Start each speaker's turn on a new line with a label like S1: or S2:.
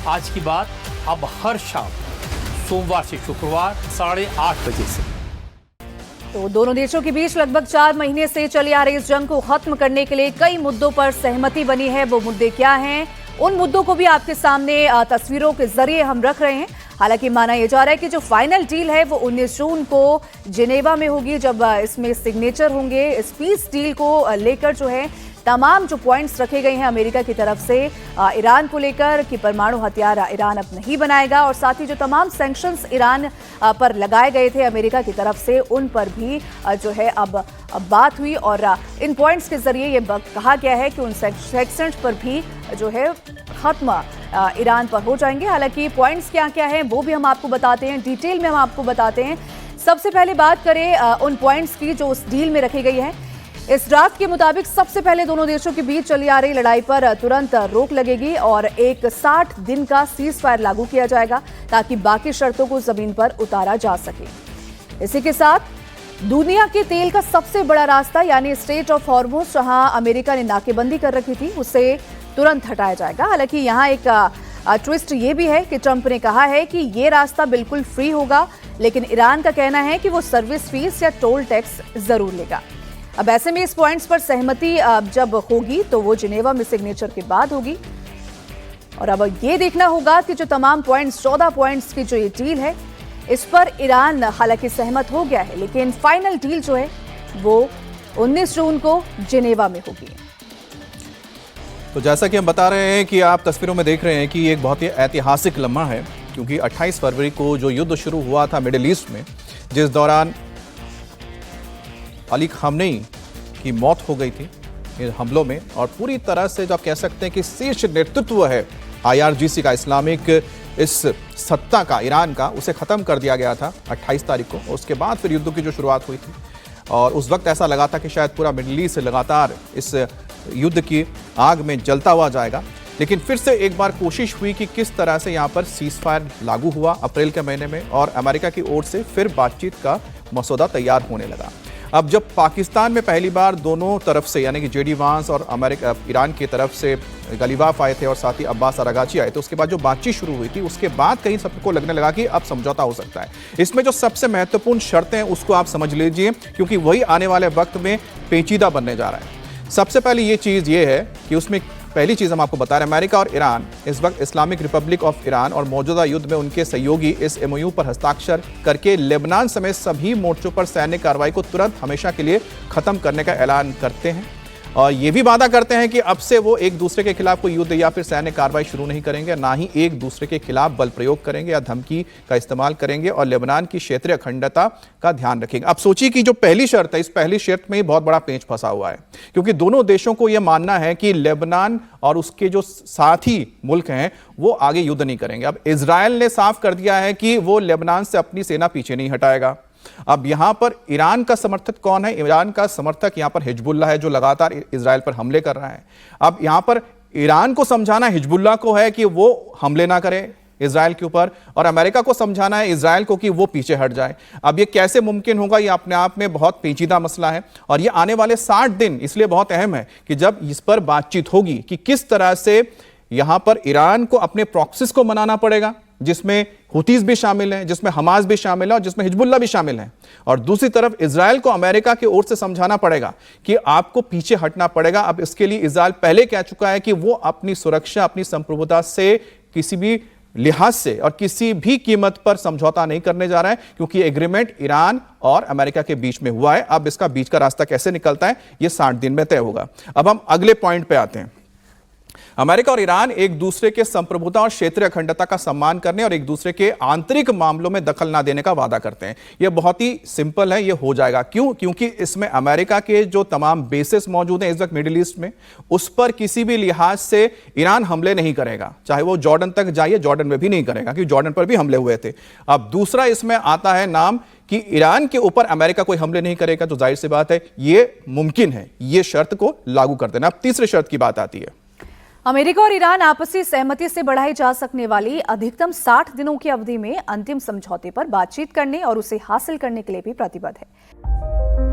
S1: आज की बात अब हर शाम सोमवार से शुक्रवार 8:30 बजे से।
S2: तो दोनों देशों के बीच लगभग 4 महीने से चली आ रही इस जंग को खत्म करने के लिए कई मुद्दों पर सहमति बनी है। वो मुद्दे क्या हैं, उन मुद्दों को भी आपके सामने तस्वीरों के जरिए हम रख रहे हैं। हालांकि माना यह जा रहा है कि जो फाइनल डील है वो 19 जून को जिनेवा में होगी, जब इसमें सिग्नेचर होंगे। इस पीस डील को लेकर जो है तमाम जो पॉइंट्स रखे गए हैं अमेरिका की तरफ से ईरान को लेकर कि परमाणु हथियार ईरान अब नहीं बनाएगा, और साथ ही जो तमाम सैंक्शंस ईरान पर लगाए गए थे अमेरिका की तरफ से, उन पर भी जो है अब बात हुई। और इन पॉइंट्स के जरिए ये कहा गया है कि उन सैंक्शंस पर भी जो है खत्म ईरान पर हो जाएंगे। हालांकि पॉइंट्स क्या क्या हैं वो भी हम आपको बताते हैं, डिटेल में हम आपको बताते हैं। सबसे पहले बात करें उन पॉइंट्स की जो उस डील में रखी गई है। इस ड्राफ्ट के मुताबिक सबसे पहले दोनों देशों के बीच चली आ रही लड़ाई पर तुरंत रोक लगेगी और एक 60 दिन का सीज फायर लागू किया जाएगा ताकि बाकी शर्तों को जमीन पर उतारा जा सके। इसी के साथ दुनिया के तेल का सबसे बड़ा रास्ता यानी स्ट्रेट ऑफ हॉर्मुज, जहां अमेरिका ने नाकेबंदी कर रखी थी, उसे तुरंत हटाया जाएगा। हालांकि यहां एक ट्विस्ट ये भी है कि ट्रंप ने कहा है कि ये रास्ता बिल्कुल फ्री होगा, लेकिन ईरान का कहना है कि वो सर्विस फीस या टोल टैक्स जरूर लेगा। अब ऐसे में इस पॉइंट्स पर सहमति जब होगी तो वो जिनेवा में सिग्नेचर के बाद होगी। और अब ये देखना होगा कि जो तमाम पॉइंट्स 14 पॉइंट्स की जो ये डील है, इस पर ईरान हालांकि सहमत हो गया है, लेकिन फाइनल डील जो है वो 19 जून को जिनेवा में होगी।
S3: तो जैसा कि हम बता रहे हैं कि आप तस्वीरों में देख रहे हैं कि ये एक बहुत ही ऐतिहासिक लम्हा है, क्योंकि 28 फरवरी को जो युद्ध शुरू हुआ था मिडिल ईस्ट में, जिस दौरान अली खामनेई की मौत हो गई थी इन हमलों में, और पूरी तरह से जो आप कह सकते हैं कि शीर्ष नेतृत्व है IRGC का, इस्लामिक इस सत्ता का, ईरान का, उसे ख़त्म कर दिया गया था 28 तारीख को। उसके बाद फिर युद्ध की जो शुरुआत हुई थी, और उस वक्त ऐसा लगा था कि शायद पूरा मिडिल ईस्ट लगातार इस युद्ध की आग में जलता हुआ जाएगा। लेकिन फिर से एक बार कोशिश हुई कि किस तरह से यहाँ पर सीज फायर लागू हुआ अप्रैल के महीने में, और अमेरिका की ओर से फिर बातचीत का मसौदा तैयार होने लगा। अब जब पाकिस्तान में पहली बार दोनों तरफ से यानी कि JD वांस और ईरान की तरफ से गलीबाफ आए थे और साथ ही अब्बास अरागाची आए थे, उसके बाद जो बातचीत शुरू हुई थी, उसके बाद कहीं सबको लगने लगा कि अब समझौता हो सकता है। इसमें जो सबसे महत्वपूर्ण शर्तें हैं उसको आप समझ लीजिए, क्योंकि वही आने वाले वक्त में पेचीदा बनने जा रहा है। सबसे पहले ये चीज़ ये है कि उसमें पहली चीज़ हम आपको बता रहे हैं, अमेरिका और ईरान इस वक्त इस्लामिक रिपब्लिक ऑफ ईरान और मौजूदा युद्ध में उनके सहयोगी इस MOU पर हस्ताक्षर करके लेबनान समेत सभी मोर्चों पर सैन्य कार्रवाई को तुरंत हमेशा के लिए खत्म करने का ऐलान करते हैं, और ये भी वादा करते हैं कि अब से वो एक दूसरे के खिलाफ कोई युद्ध या फिर सैन्य कार्रवाई शुरू नहीं करेंगे, ना ही एक दूसरे के खिलाफ बल प्रयोग करेंगे या धमकी का इस्तेमाल करेंगे, और लेबनान की क्षेत्रीय अखंडता का ध्यान रखेंगे। अब सोचिए कि जो पहली शर्त है, इस पहली शर्त में ही बहुत बड़ा पेंच फंसा हुआ है, क्योंकि दोनों देशों को यह मानना है कि लेबनान और उसके जो साथी मुल्क हैं वो आगे युद्ध नहीं करेंगे। अब इजराइल ने साफ कर दिया है कि वो लेबनान से अपनी सेना पीछे नहीं हटाएगा। अब यहां पर ईरान का समर्थक कौन है? ईरान का समर्थक यहां पर हिजबुल्लाह है, जो लगातार इजराइल पर हमले कर रहा है। अब यहां पर ईरान को समझाना हिजबुल्लाह को है कि वो हमले ना करे इजराइल के ऊपर, और अमेरिका को समझाना है इजराइल को कि वो पीछे हट जाए। अब ये कैसे मुमकिन होगा, ये अपने आप में बहुत पेचीदा मसला है, और ये आने वाले 60 दिन इसलिए बहुत अहम है कि जब इस पर बातचीत होगी कि किस तरह से यहां पर ईरान को अपने प्रॉक्सिस को मनाना पड़ेगा, जिसमें हुतीज भी शामिल हैं, जिसमें हमास भी शामिल है और जिसमें हिजबुल्लाह भी शामिल है, और दूसरी तरफ इजराइल को अमेरिका की ओर से समझाना पड़ेगा कि आपको पीछे हटना पड़ेगा। अब इसके लिए इजराइल पहले कह चुका है कि वो अपनी सुरक्षा, अपनी संप्रभुता से किसी भी लिहाज से और किसी भी कीमत पर समझौता नहीं करने जा रहा है, क्योंकि एग्रीमेंट ईरान और अमेरिका के बीच में हुआ है। अब इसका बीच का रास्ता कैसे निकलता है, यह 60 दिन में तय होगा। अब हम अगले पॉइंट पे आते हैं। अमेरिका और ईरान एक दूसरे के संप्रभुता और क्षेत्रीय अखंडता का सम्मान करने और एक दूसरे के आंतरिक मामलों में दखल ना देने का वादा करते हैं। यह बहुत ही सिंपल है, यह हो जाएगा। क्यों? क्योंकि इसमें अमेरिका के जो तमाम बेसिस मौजूद हैं इस वक्त मिडिल ईस्ट में, उस पर किसी भी लिहाज से ईरान हमले नहीं करेगा, चाहे वो जॉर्डन तक जाइए, जॉर्डन में भी नहीं करेगा, क्योंकि जॉर्डन पर भी हमले हुए थे। अब दूसरा इसमें आता है नाम कि ईरान के ऊपर अमेरिका कोई हमले नहीं करेगा, तो जाहिर सी बात है यह मुमकिन है, यह शर्त को लागू कर देना। अब तीसरे शर्त की बात आती है।
S2: अमेरिका और ईरान आपसी सहमति से बढ़ाई जा सकने वाली अधिकतम 60 दिनों की अवधि में अंतिम समझौते पर बातचीत करने और उसे हासिल करने के लिए भी प्रतिबद्ध है।